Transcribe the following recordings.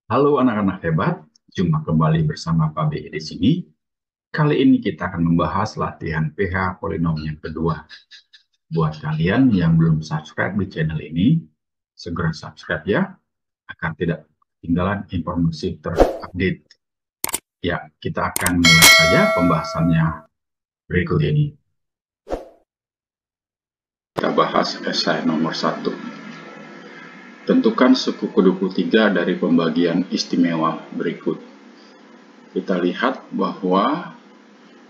Halo anak-anak hebat, jumpa kembali bersama Pak BI di sini. Kali ini kita akan membahas latihan PH polinom yang kedua. Buat kalian yang belum subscribe di channel ini, segera subscribe ya, agar tidak ketinggalan informasi terupdate. Ya, kita akan mulai saja pembahasannya berikut ini. Kita bahas esai nomor 1. Tentukan suku ke-23 dari pembagian istimewa berikut. Kita lihat bahwa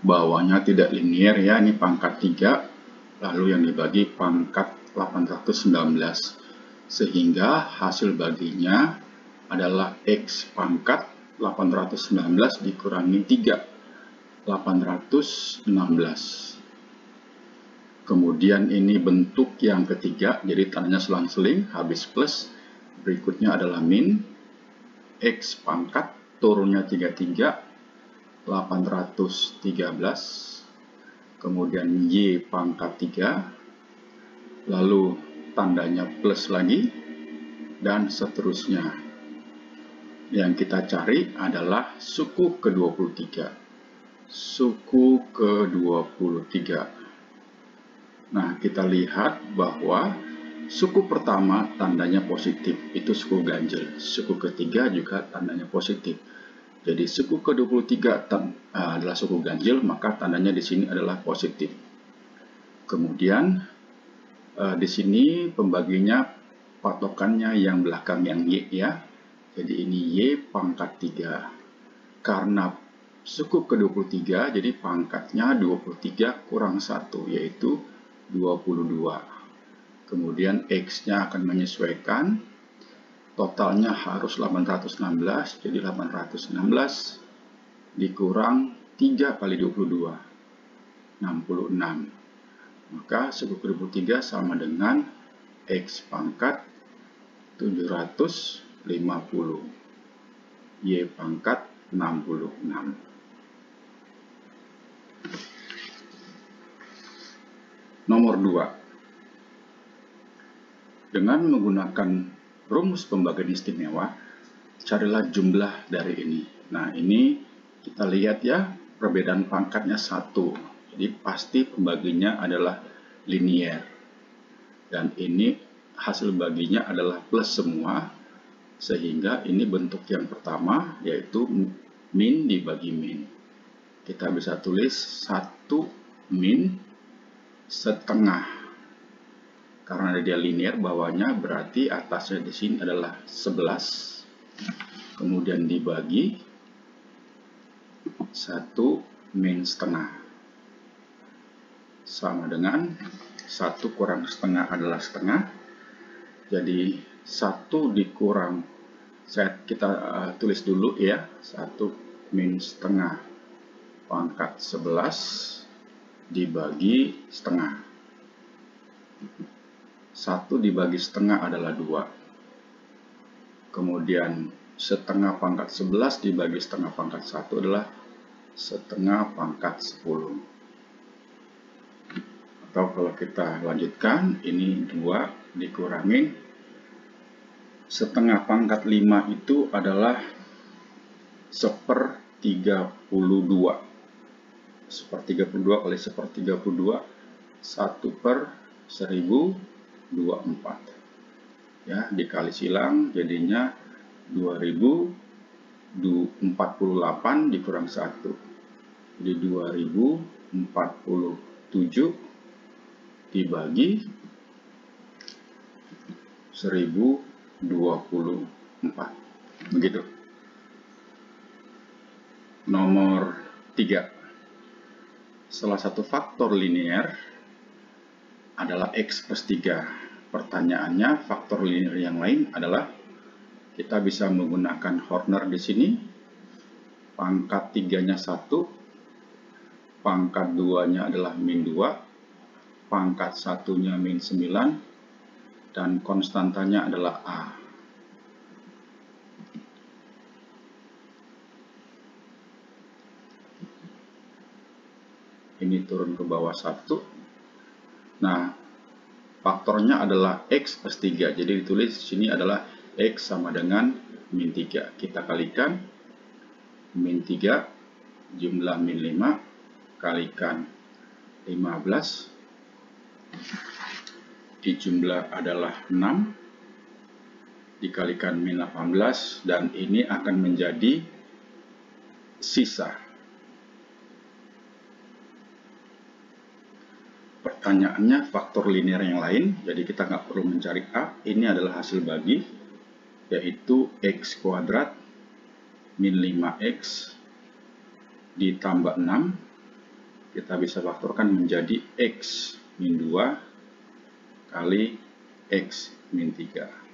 bawahnya tidak linier ya, ini pangkat 3, lalu yang dibagi pangkat 819, sehingga hasil baginya adalah X pangkat 819 dikurangi 3, 816. Kemudian ini bentuk yang ketiga, jadi tandanya selang-seling, habis plus, berikutnya adalah min, X pangkat turunnya 33, 813, kemudian Y pangkat 3, lalu tandanya plus lagi, dan seterusnya. Yang kita cari adalah suku ke-23. Suku ke-23. Nah, kita lihat bahwa suku pertama tandanya positif, itu suku ganjil. Suku ketiga juga tandanya positif. Jadi suku ke-23 adalah suku ganjil, maka tandanya di sini adalah positif. Kemudian di sini pembaginya patokannya yang belakang yang Y ya. Jadi ini Y pangkat 3. Karena suku ke-23, jadi pangkatnya 23 kurang 1, yaitu 22. Kemudian X-nya akan menyesuaikan. Totalnya harus 816, jadi 816 dikurang 3 kali 22, 66. Maka suku ke-23 sama dengan X pangkat 750, Y pangkat 66. Nomor 2. Dengan menggunakan rumus pembagian istimewa, carilah jumlah dari ini. Nah, ini kita lihat ya, perbedaan pangkatnya 1. Jadi pasti pembaginya adalah linier. Dan ini hasil baginya adalah plus semua, sehingga ini bentuk yang pertama, yaitu min dibagi min. Kita bisa tulis 1 min setengah. Karena dia linier bawahnya, berarti atasnya di sini adalah 11. Kemudian dibagi 1 min setengah. Sama dengan 1 kurang setengah adalah setengah. Jadi 1 dikurang, kita tulis dulu ya, 1 min setengah pangkat 11 dibagi setengah. 1 dibagi setengah adalah 2. Kemudian setengah pangkat 11 dibagi setengah pangkat 1 adalah setengah pangkat 10. Atau kalau kita lanjutkan, ini 2 dikurangi setengah pangkat 5 itu adalah 1/32. 1/32 kali 1/32, 1/1024. Ya, dikali silang jadinya 2048 dikurang 1. Jadi 2047 dibagi 1024. Begitu. Nomor 3. Salah satu faktor linear adalah X plus 3. Pertanyaannya, faktor linear yang lain adalah kita bisa menggunakan Horner di sini. Pangkat 3-nya 1, pangkat 2-nya adalah min 2, pangkat 1-nya min 9, dan konstantanya adalah A. Ini turun ke bawah 1. Nah, faktornya adalah X plus 3. Jadi ditulis di sini adalah X sama dengan min 3. Kita kalikan min 3 jumlah min 5 kalikan 15 dijumlah adalah 6 dikalikan min 18 dan ini akan menjadi sisa. Pertanyaannya faktor linear yang lain, jadi kita nggak perlu mencari A. Ini adalah hasil bagi, yaitu X kuadrat min 5X ditambah 6. Kita bisa faktorkan menjadi X min 2 kali X min 3.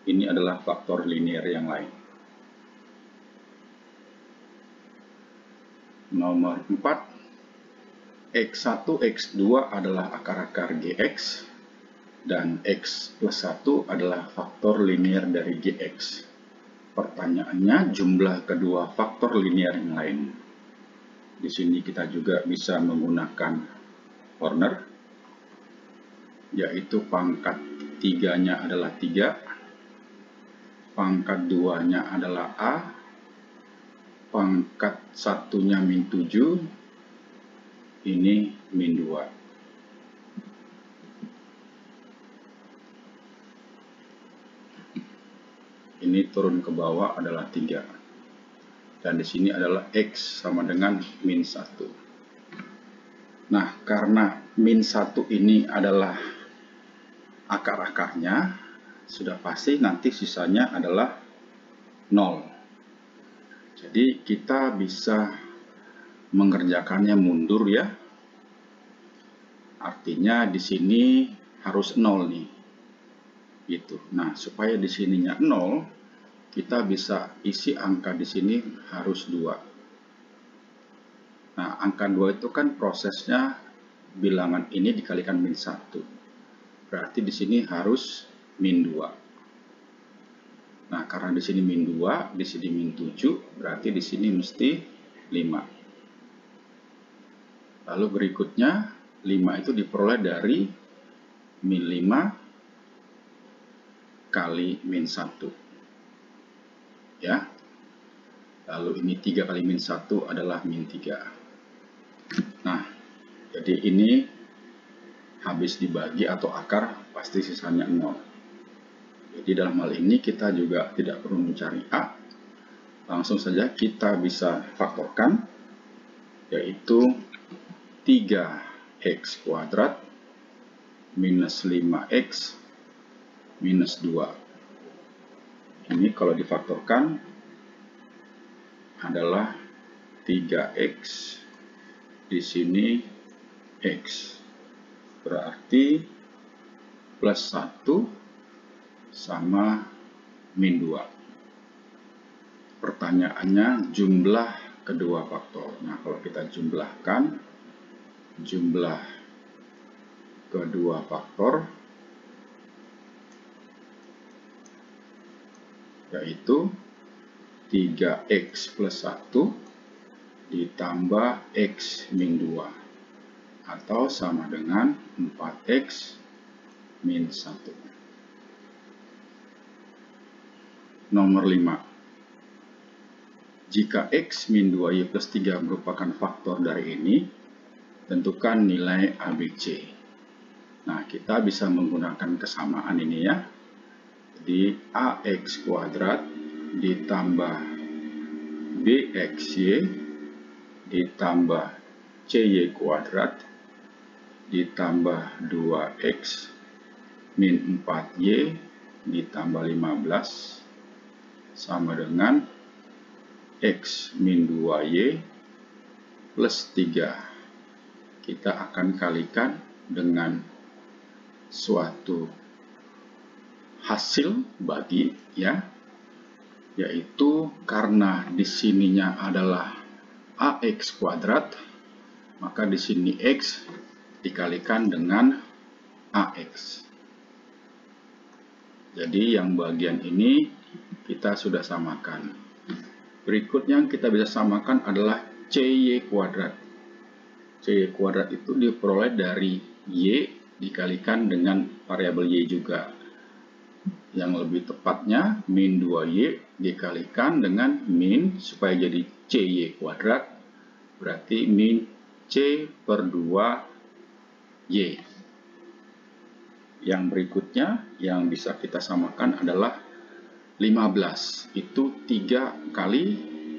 Ini adalah faktor linear yang lain. Nomor 4, X1, X2 adalah akar-akar GX, dan X plus 1 adalah faktor linear dari GX. Pertanyaannya, jumlah kedua faktor linear yang lain. Di sini kita juga bisa menggunakan corner, yaitu pangkat 3-nya adalah 3, pangkat 2-nya adalah A, pangkat 1-nya min 7, ini min 2. Ini turun ke bawah adalah 3. Dan di sini adalah X sama dengan min 1. Nah, karena min 1 ini adalah akar-akarnya, sudah pasti nanti sisanya adalah 0. Jadi kita bisa mengerjakannya mundur ya. Artinya di sini harus 0 nih. Gitu. Nah, supaya di sininya 0, kita bisa isi angka di sini harus 2. Nah, angka 2 itu kan prosesnya bilangan ini dikalikan min 1. Berarti di sini harus min 2. Nah, karena di sini min 2, di sini min 7, berarti di sini mesti 5. Lalu berikutnya, 5 itu diperoleh dari min 5 kali min 1. Ya. Lalu ini 3 kali min 1 adalah min 3. Nah, jadi ini habis dibagi atau akar, pasti sisanya 0. Jadi dalam hal ini kita juga tidak perlu mencari A. Langsung saja kita bisa faktorkan, yaitu 3X kuadrat minus 5X minus 2. Ini kalau difaktorkan adalah 3X, di sini X. Berarti plus 1 sama min 2. Pertanyaannya jumlah kedua faktor. Nah, kalau kita jumlahkan jumlah kedua faktor, yaitu 3X plus 1 ditambah X min 2, atau sama dengan 4X min 1. Nomor 5. Jika X min 2Y plus 3 merupakan faktor dari ini, tentukan nilai ABC. Nah, kita bisa menggunakan kesamaan ini ya. Jadi AX kuadrat ditambah BXY ditambah CY kuadrat ditambah 2X min 4Y ditambah 15 sama dengan X min 2Y plus 3. Kita akan kalikan dengan suatu hasil bagi ya, yaitu karena di sininya adalah AX kuadrat, maka di sini X dikalikan dengan AX. Jadi yang bagian ini kita sudah samakan. Berikutnya yang kita bisa samakan adalah CY kuadrat. CY kuadrat itu diperoleh dari Y dikalikan dengan variabel Y juga, yang lebih tepatnya min 2y dikalikan dengan min, supaya jadi cy kuadrat, berarti min c per 2y. Yang berikutnya yang bisa kita samakan adalah 15. Itu 3 kali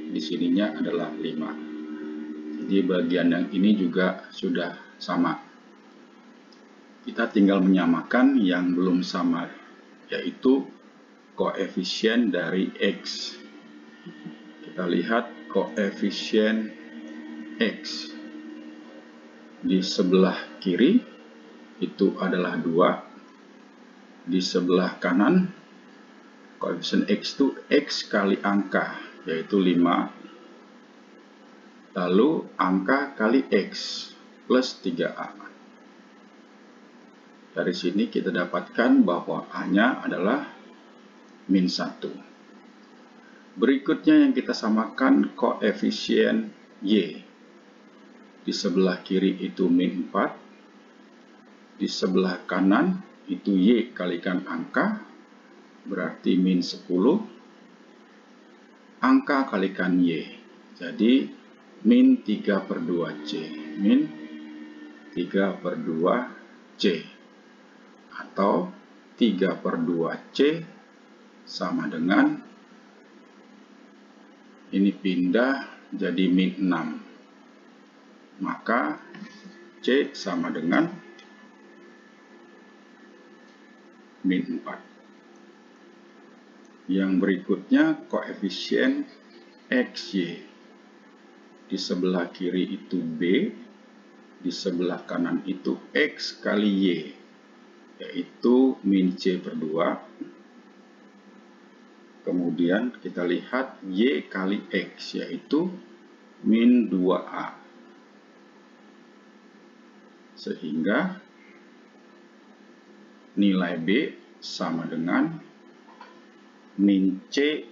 di sininya adalah 5. Jadi bagian yang ini juga sudah sama. Kita tinggal menyamakan yang belum sama, yaitu koefisien dari X. Kita lihat koefisien X di sebelah kiri itu adalah 2. Di sebelah kanan koefisien X itu X kali angka, yaitu 5. Lalu angka kali X plus 3A. Dari sini kita dapatkan bahwa A-nya adalah min 1. Berikutnya yang kita samakan koefisien Y. Di sebelah kiri itu min 4. Di sebelah kanan itu Y kalikan angka, berarti min 10. Angka kalikan Y. Jadi min 3 per 2C. Min 3 per 2C. Atau 3 per 2C sama dengan, ini pindah jadi min 6. Maka C sama dengan min 4. Yang berikutnya koefisien XY. Di sebelah kiri itu B, di sebelah kanan itu X kali Y, yaitu min C per 2. Kemudian kita lihat Y kali X, yaitu min 2A. Sehingga nilai B sama dengan min C,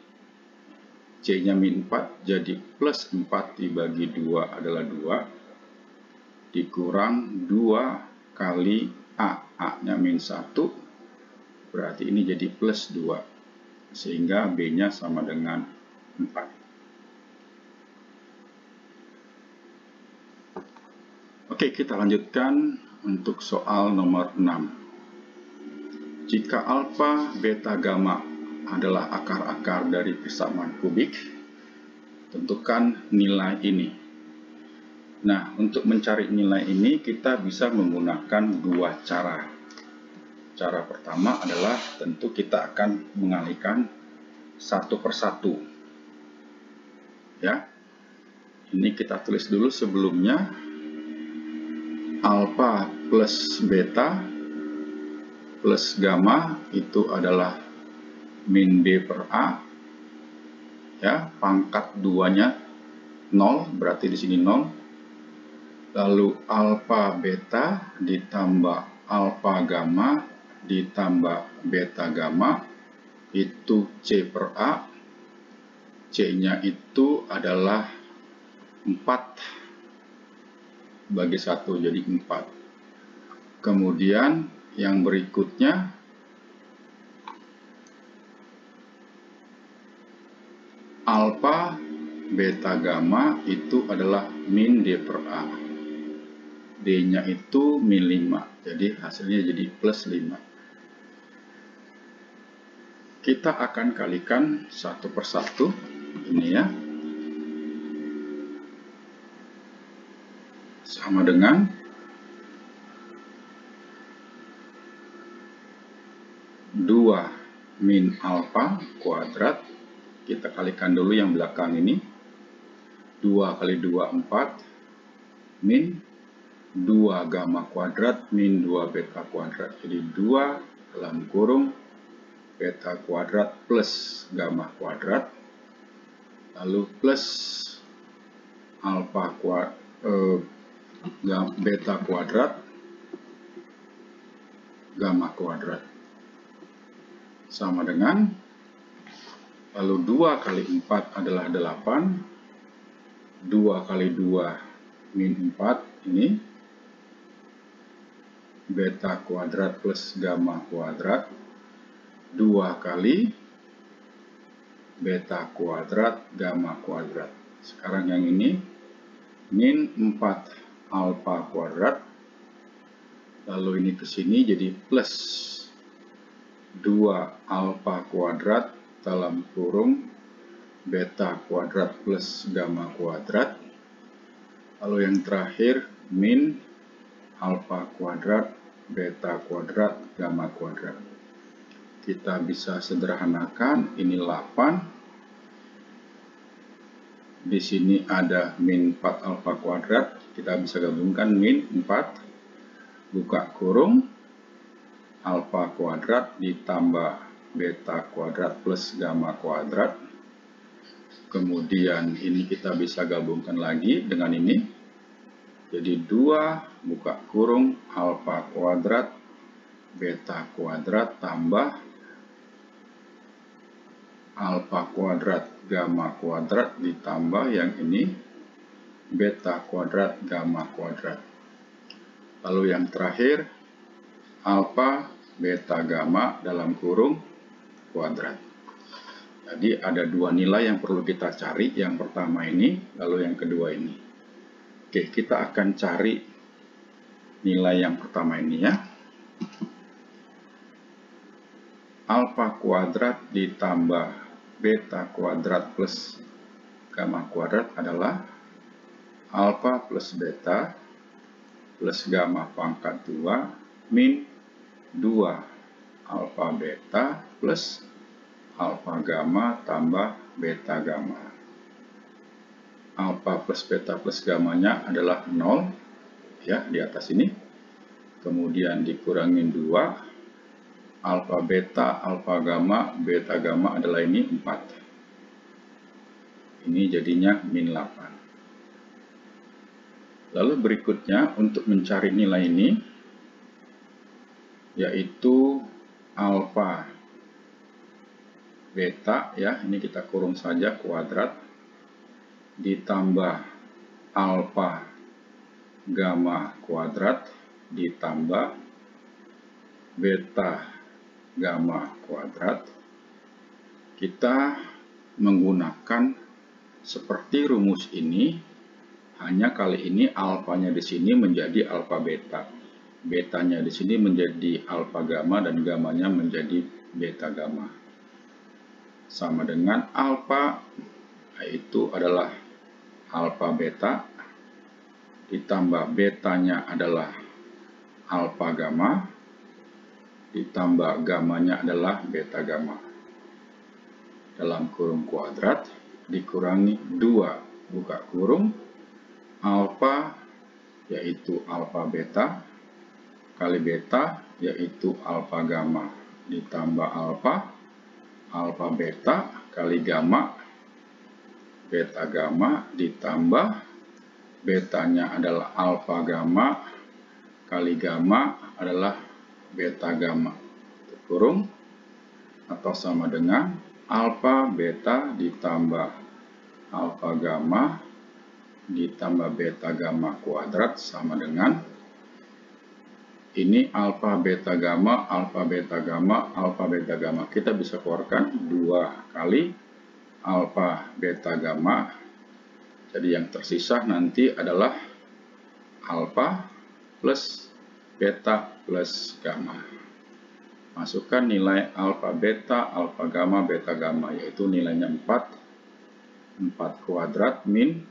C-nya min 4, jadi plus 4 dibagi 2 adalah 2, dikurang 2 kali A, A-nya min 1, berarti ini jadi plus 2, sehingga B-nya sama dengan 4. Oke, kita lanjutkan untuk soal nomor 6. Jika alfa, beta, gamma adalah akar-akar dari persamaan kubik, tentukan nilai ini. Nah, untuk mencari nilai ini kita bisa menggunakan dua cara. Cara pertama adalah tentu kita akan mengalihkan satu persatu. Ya, ini kita tulis dulu sebelumnya. Alfa plus beta plus gamma itu adalah min B per A. Ya, pangkat 2-nya 0, berarti di sini 0. Lalu alfa beta ditambah alfa gamma ditambah beta gamma itu C per A. C-nya itu adalah 4 bagi 1, jadi 4. Kemudian yang berikutnya alfa beta gamma itu adalah min D per A. D-nya itu min 5, jadi hasilnya jadi plus 5. Kita akan kalikan satu persatu, ini ya. Sama dengan dua min alfa kuadrat. Kita kalikan dulu yang belakang ini. 2 kali 2, 4. Min 2 gamma kuadrat min 2 beta kuadrat. Jadi 2 dalam kurung beta kuadrat plus gamma kuadrat. Lalu plus alfa beta kuadrat gamma kuadrat. Sama dengan, lalu 2 kali 4 adalah 8. 2 kali 2 min 4 ini. Beta kuadrat plus gamma kuadrat. 2 kali beta kuadrat gamma kuadrat. Sekarang yang ini min 4 alfa kuadrat, lalu ini ke sini jadi plus 2 alfa kuadrat dalam kurung beta kuadrat plus gamma kuadrat, lalu yang terakhir min alfa kuadrat beta kuadrat gamma kuadrat. Kita bisa sederhanakan, ini 8. Di sini ada min 4 alfa kuadrat, kita bisa gabungkan min 4 buka kurung alfa kuadrat ditambah beta kuadrat plus gamma kuadrat. Kemudian ini kita bisa gabungkan lagi dengan ini. Jadi 2 buka kurung alfa kuadrat beta kuadrat tambah alfa kuadrat gamma kuadrat ditambah yang ini beta kuadrat gamma kuadrat. Lalu yang terakhir alfa beta gamma dalam kurung kuadrat. Jadi ada 2 nilai yang perlu kita cari, yang pertama ini, lalu yang kedua ini. Oke, kita akan cari nilai yang pertama ini ya. Alfa kuadrat ditambah beta kuadrat plus gamma kuadrat adalah alfa plus beta plus gamma pangkat 2 min 2 alfa beta plus alfa gamma tambah beta gamma. Alfa plus beta plus gammanya adalah 0 ya di atas ini. Kemudian dikurangin 2 alfa beta, alfa gamma, beta gamma adalah ini 4. Ini jadinya min 8. Lalu berikutnya untuk mencari nilai ini, yaitu alfa beta ya, ini kita kurung saja kuadrat, ditambah alfa gamma kuadrat, ditambah beta gamma kuadrat. Kita menggunakan seperti rumus ini, hanya kali ini alfanya di sini menjadi alfa beta, betanya di sini menjadi alfa gamma, dan gammanya menjadi beta gamma. Sama dengan alfa, yaitu adalah alfa beta, ditambah betanya adalah alfa gamma, ditambah gammanya adalah beta gamma. Dalam kurung kuadrat dikurangi 2 buka kurung alfa, yaitu alfa beta, kali beta, yaitu alfa gamma, ditambah alfa beta kali gamma, beta gamma, ditambah betanya adalah alfa gamma kali gamma adalah beta gamma, kurung atau sama dengan alfa beta ditambah alfa gamma ditambah beta gamma kuadrat sama dengan ini alfa beta gamma, alfa beta gamma, alfa beta gamma. Kita bisa keluarkan 2 kali alfa beta gamma. Jadi yang tersisa nanti adalah alfa plus beta plus gamma. Masukkan nilai alfa beta, alfa gamma, beta gamma, yaitu nilainya 4. 4 kuadrat min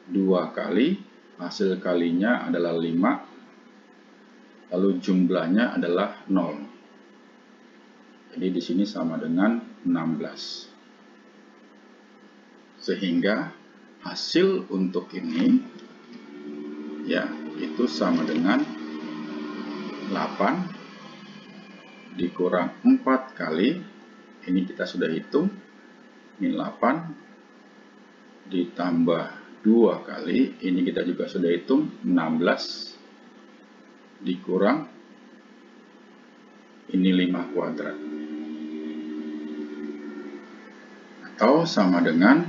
2 kali, hasil kalinya adalah 5, lalu jumlahnya adalah 0. Jadi di sini sama dengan 16. Sehingga hasil untuk ini ya itu sama dengan 8 dikurang 4 kali, ini kita sudah hitung, min 8 ditambah 2 kali, ini kita juga sudah hitung, 16 dikurang ini 5 kuadrat, atau sama dengan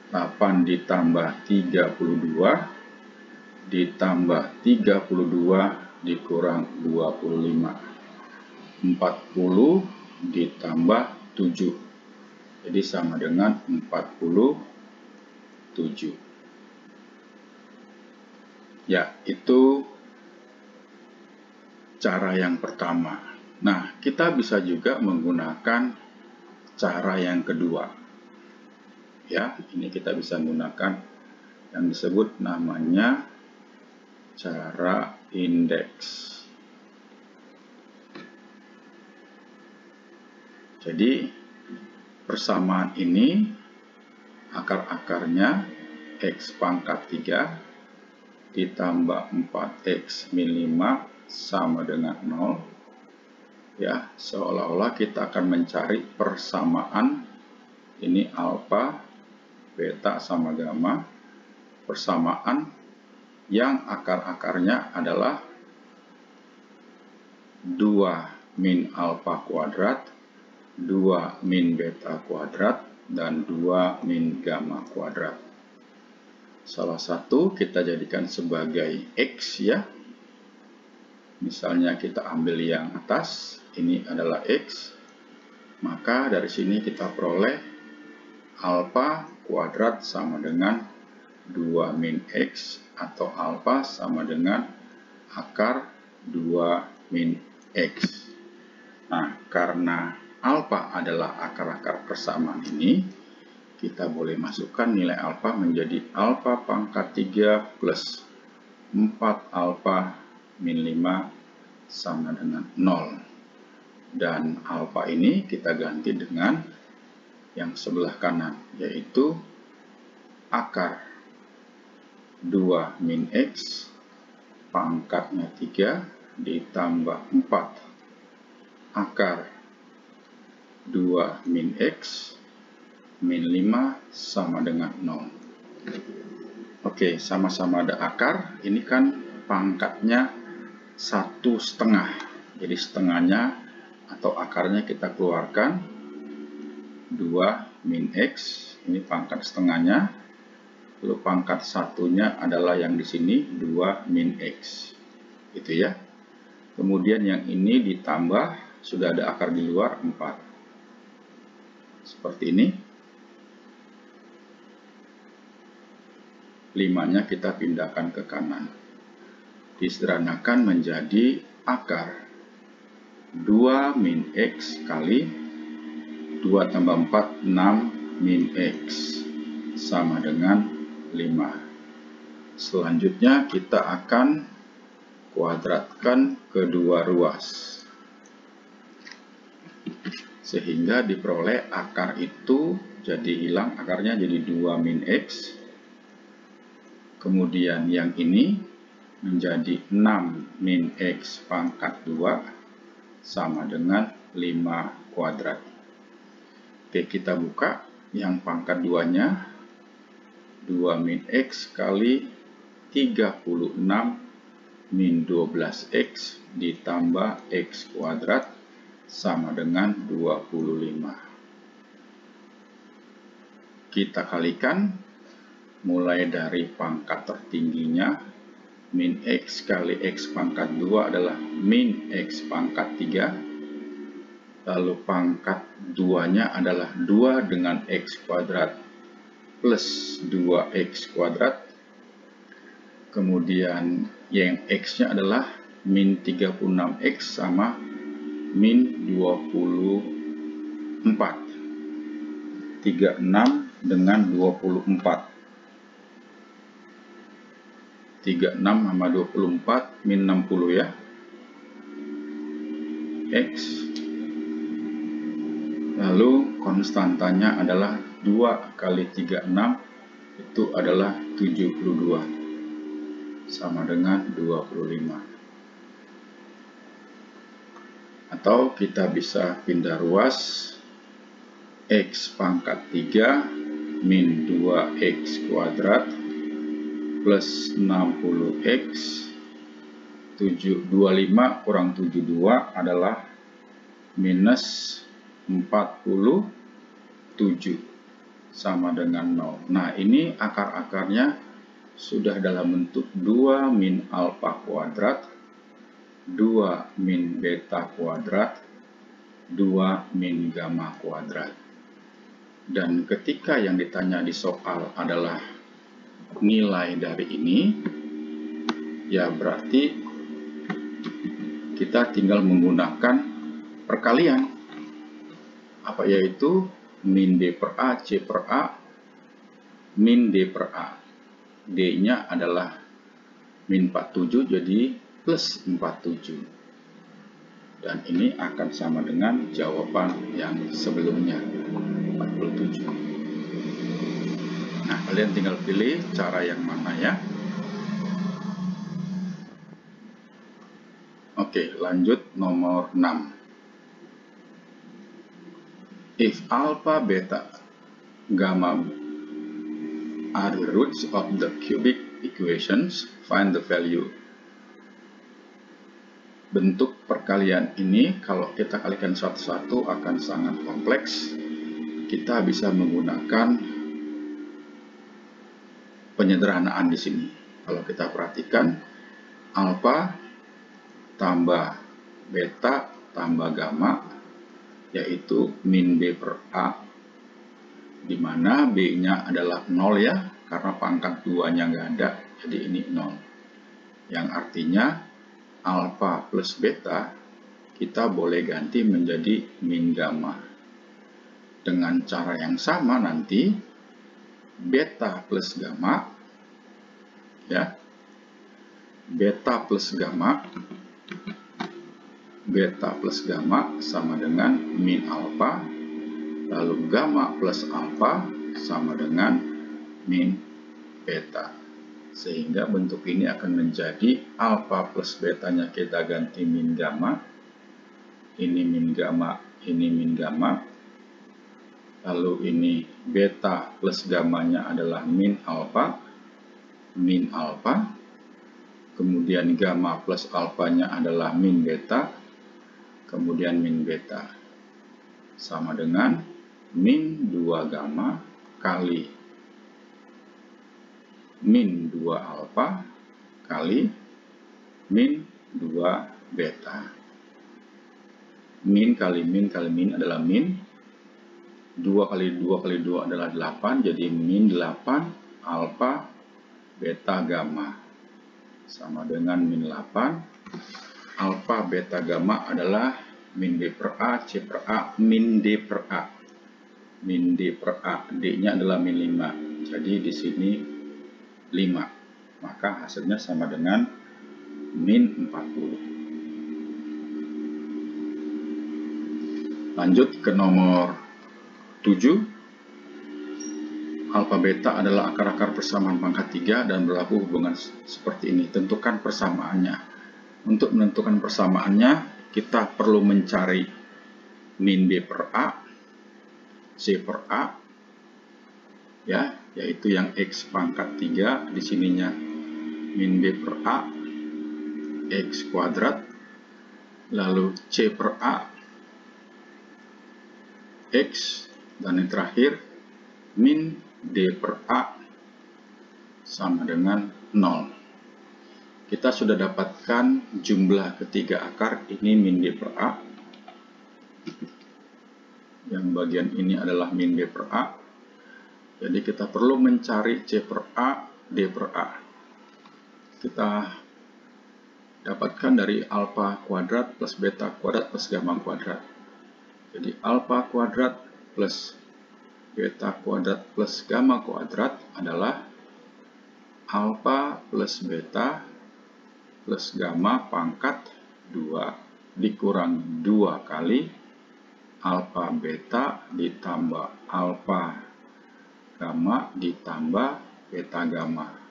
8 ditambah 32 ditambah 32 dikurang 25, 40 ditambah 7. Jadi sama dengan 47. Ya, itu cara yang pertama. Nah, kita bisa juga menggunakan cara yang kedua. Ya, ini kita bisa menggunakan yang disebut namanya cara indeks. Jadi, persamaan ini akar-akarnya X pangkat 3 ditambah 4X min 5 sama dengan 0. Ya, seolah-olah kita akan mencari persamaan ini alfa, beta sama gamma. Persamaan yang akar-akarnya adalah 2 min alfa kuadrat, 2 min beta kuadrat, dan 2 min gamma kuadrat. Salah satu kita jadikan sebagai X ya. Misalnya kita ambil yang atas, ini adalah X. Maka dari sini kita peroleh alfa kuadrat sama dengan 2 min X, atau alfa sama dengan akar 2 min X. Nah, karena alfa adalah akar-akar persamaan ini, kita boleh masukkan nilai alfa menjadi alfa pangkat 3 plus 4 alfa min 5 sama dengan 0. Dan alfa ini kita ganti dengan yang sebelah kanan, yaitu akar 2 min X pangkatnya 3 ditambah 4 akar 2 min X min 5 sama dengan 0. Oke, sama-sama ada akar. Ini kan pangkatnya 1/2. Jadi setengahnya atau akarnya kita keluarkan 2 min X. Ini pangkat setengahnya. Lalu pangkat satunya adalah yang di sini 2 min X. Gitu ya. Kemudian yang ini ditambah, sudah ada akar di luar 4. Seperti ini. 5-nya kita pindahkan ke kanan. Disederhanakan menjadi akar 2 min X kali 2 tambah 4, 6 min X sama dengan 5. Selanjutnya kita akan kuadratkan kedua ruas. Sehingga diperoleh akar itu jadi hilang, akarnya jadi 2 min X. Kemudian yang ini menjadi 6 min X pangkat 2 sama dengan 5 kuadrat. Oke, kita buka yang pangkat 2-nya. 2 min X kali 36 min 12X ditambah X kuadrat sama dengan 25. Kita kalikan mulai dari pangkat tertingginya. Min X kali X pangkat 2 adalah min X pangkat 3. Lalu pangkat 2-nya adalah 2 dengan X kuadrat plus 2X kuadrat. Kemudian yang X-nya adalah min 36X sama min 24. 36 dengan 24. 36 sama 24 min 60 ya. X. Lalu konstantanya adalah 2 kali 36 itu adalah 72 sama dengan 25. Atau kita bisa pindah ruas. X pangkat 3 min 2X kuadrat plus 60X 25 kurang 72 adalah minus 47 sama dengan 0. Nah, ini akar-akarnya sudah dalam bentuk 2 min alfa kuadrat, 2 min beta kuadrat, 2 min gamma kuadrat. Dan ketika yang ditanya di soal adalah nilai dari ini, ya berarti kita tinggal menggunakan perkalian. Apa yaitu min D per A, C per A, min D per A. D-nya adalah min 47, jadi plus 47. Dan ini akan sama dengan jawaban yang sebelumnya, 47. Nah, kalian tinggal pilih cara yang mana ya. Oke, lanjut nomor 6. If alpha, beta, gamma are the roots of the cubic equations, find the value. Bentuk perkalian ini kalau kita kalikan satu-satu akan sangat kompleks. Kita bisa menggunakan penyederhanaan di sini. Kalau kita perhatikan, alfa tambah beta tambah gamma, yaitu min B per A, di mana B-nya adalah 0 ya, karena pangkat 2-nya nggak ada, jadi ini 0. Yang artinya alfa plus beta kita boleh ganti menjadi min gamma. Dengan cara yang sama nanti beta plus gamma ya. Beta plus gamma sama dengan min alfa, lalu gamma plus alfa sama dengan min beta. Sehingga bentuk ini akan menjadi alfa plus betanya kita ganti min gamma. Ini min gamma, ini min gamma. Lalu ini beta plus gammanya adalah min alfa. Kemudian gamma plus alfanya adalah min beta. Kemudian min beta. Sama dengan min 2 gamma kali min 2 alfa kali min 2 beta. Min kali min kali min adalah min. 2 kali 2 kali 2 adalah 8, jadi min 8 alfa beta gamma. Sama dengan min 8. Alfa beta gamma adalah min B per A, C per A, min D per A. Min D per A, D-nya adalah min 5. Jadi di sini 5, maka hasilnya sama dengan min 40. Lanjut ke nomor 7. Alfa beta adalah akar-akar persamaan pangkat 3 dan berlaku hubungan seperti ini. Tentukan persamaannya. Untuk menentukan persamaannya, kita perlu mencari min B per A, C per A, ya, yaitu yang X pangkat 3, di sininya min B per A, X kuadrat, lalu C per A, X, dan yang terakhir, min D per A, sama dengan 0. Kita sudah dapatkan jumlah ketiga akar, ini min D per A, yang bagian ini adalah min B per A. Jadi kita perlu mencari C per A, D per A. Kita dapatkan dari alfa kuadrat plus beta kuadrat plus gamma kuadrat. Jadi alfa kuadrat plus beta kuadrat plus gamma kuadrat adalah alfa plus beta plus gamma pangkat 2 dikurang 2 kali alfa beta ditambah alfa gamma ditambah beta gamma.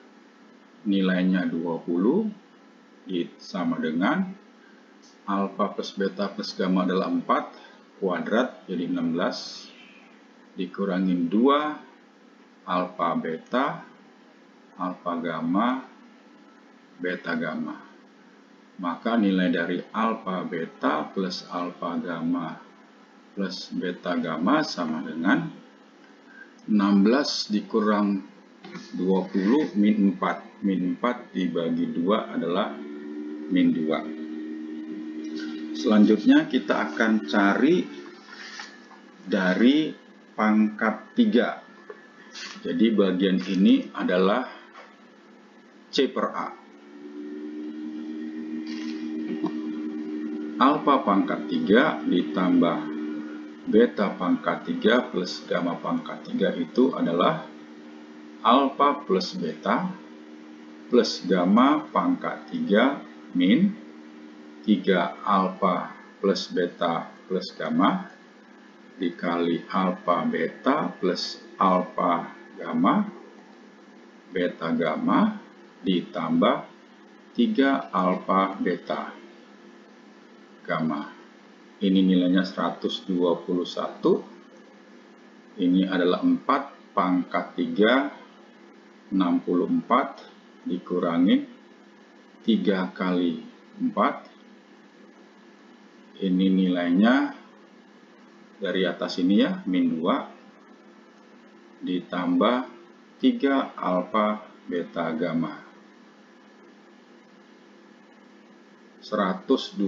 Nilainya 20 sama dengan alfa plus beta plus gamma adalah 4 kuadrat, jadi 16 dikurangin 2 alfa beta, alfa gamma, beta gamma. Maka nilai dari alfa beta plus alfa gamma plus beta gamma sama dengan 16 dikurang 20 min 4. Min 4 dibagi 2 adalah min 2. Selanjutnya kita akan cari dari pangkat 3. Jadi bagian ini adalah C per A. Alfa pangkat 3 ditambah beta pangkat 3 plus gamma pangkat 3 itu adalah alfa plus beta plus gamma pangkat 3 min 3 alfa plus beta plus gamma dikali alfa beta plus alfa gamma beta gamma ditambah 3 alfa beta gamma. Ini nilainya 121. Ini adalah 4 pangkat 3 64 dikurangi 3 kali 4. Ini nilainya dari atas ini ya, min 2 ditambah 3 alfa beta gamma. 121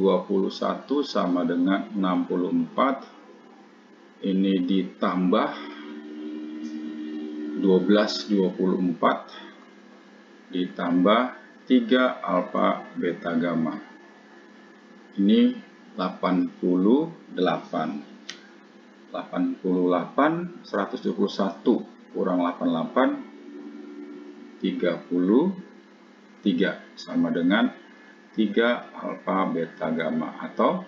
sama dengan 64. Ini ditambah 1224 ditambah 3 alfa beta gamma. Ini 88. 121 kurang 88 33 sama dengan 3 alfa beta gamma, atau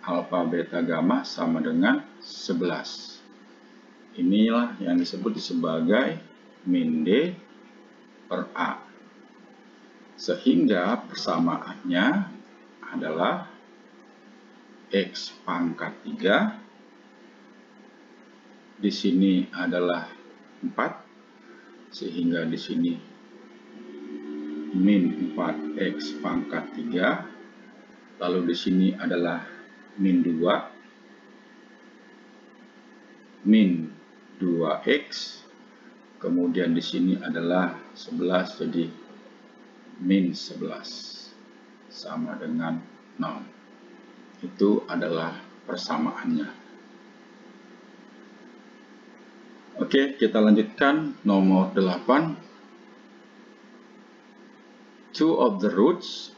alfa beta gamma sama dengan 11. Inilah yang disebut sebagai min D per A. Sehingga persamaannya adalah X pangkat 3. Di sini adalah 4, sehingga di sini min 4x pangkat 3. Lalu di sini adalah min 2, min 2x. Kemudian di sini adalah 11, jadi min 11 sama dengan 0. Itu adalah persamaannya. Oke, kita lanjutkan nomor 8. Two of the roots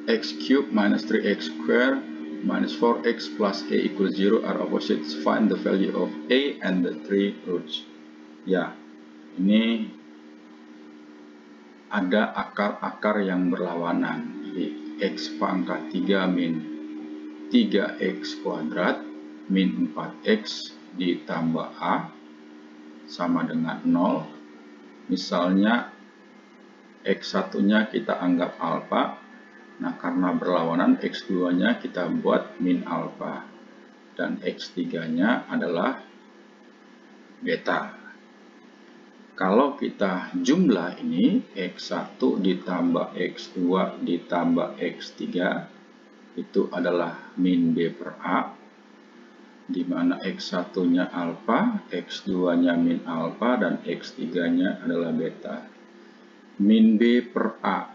x cubed minus 3x squared minus 4x plus a equals 0 are opposites. Find the value of a and the three roots. Ya, ini ada akar-akar yang berlawanan. Jadi x pangkat 3 min 3x kuadrat min 4x ditambah a sama dengan 0. Misalnya X1-nya kita anggap alfa. Nah, karena berlawanan X2-nya kita buat min alfa. Dan X3-nya adalah beta. Kalau kita jumlah ini, X1 ditambah X2 ditambah X3, itu adalah min B per A, di mana X1-nya alfa, X2-nya min alfa, dan X3-nya adalah beta. Min B per A,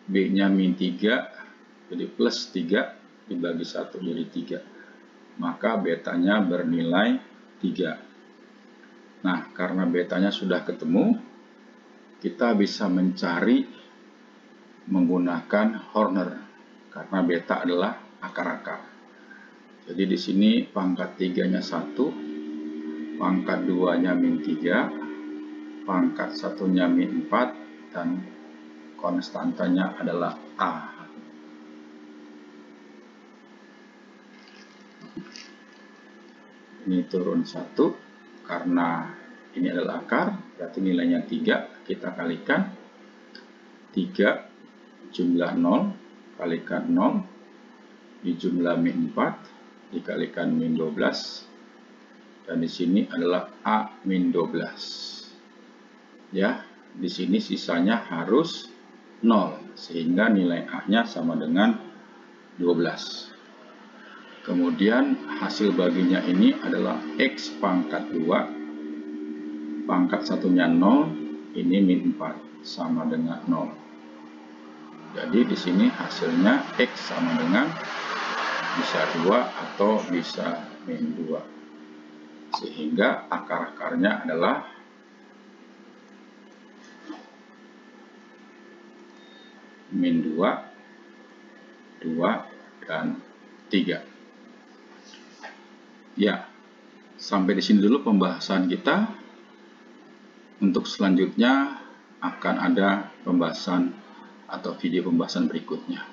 B-nya min 3, jadi plus 3 dibagi 1 jadi 3. Maka betanya bernilai 3. Nah, karena betanya sudah ketemu, kita bisa mencari menggunakan Horner, karena beta adalah akar-akar. Jadi di sini pangkat 3-nya 1, pangkat 2-nya min 3, pangkat 1-nya min 4, dan konstantanya adalah A. Ini turun 1, karena ini adalah akar, berarti nilainya 3, kita kalikan 3 jumlah 0, kalikan 0, dijumlah min 4, dikalikan min 12, dan di sini adalah A min 12. Ya. Di sini sisanya harus 0, sehingga nilai A-nya sama dengan 12. Kemudian hasil baginya ini adalah X pangkat 2, pangkat 1-nya 0, ini min 4, sama dengan 0. Jadi di sini hasilnya X sama dengan bisa 2 atau bisa min 2. Sehingga akar-akarnya adalah min 2, 2, dan 3. Ya, sampai di sini dulu pembahasan kita. Untuk selanjutnya akan ada pembahasan atau video pembahasan berikutnya.